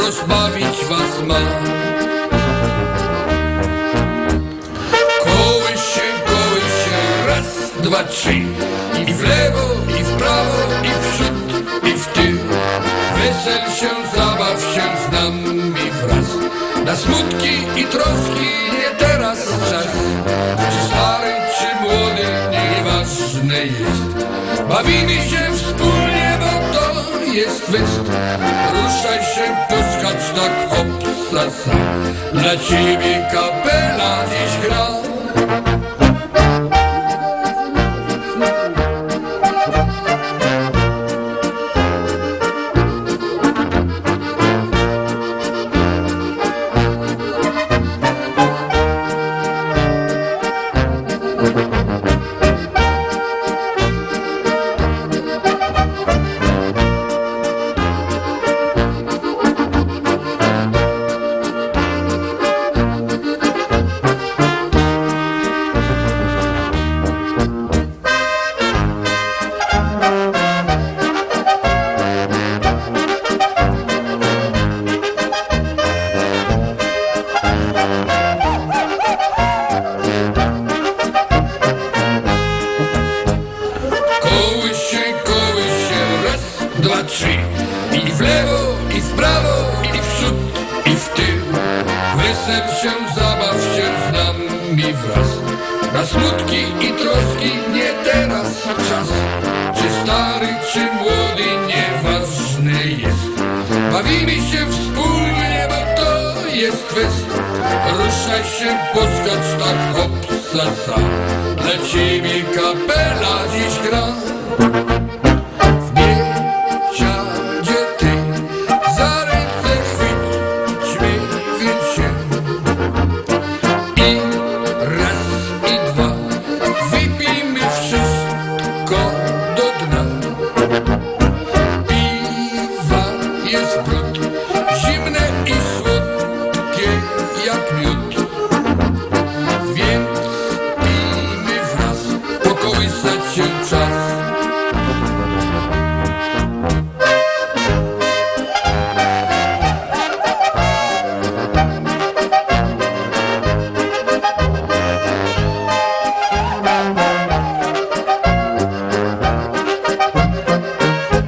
rozbawić was ma. Koły się, raz, dwa, trzy. I w lewo, i w prawo, i w przód, i w tył. Wesel się, zabaw się z nami wraz. Na smutki i troski nie teraz czas. Czy stary, czy młody, nieważne jest. Bawimy się wspólnie, bo to jest fest. Ruszaj się, poskacz tak, hop, sa. Dla ciebie kapela dziś gra. Dwa, trzy. I w lewo, i w prawo, i w przód, i w tył. Wesel się, zabaw się z nami wraz. Na smutki i troski nie teraz czas. Czy stary, czy młody, nieważne jest. Bawimy się wspólnie, bo to jest fest. Ruszaj się, poskacz tak, hop, sa. Dla ciebie kapela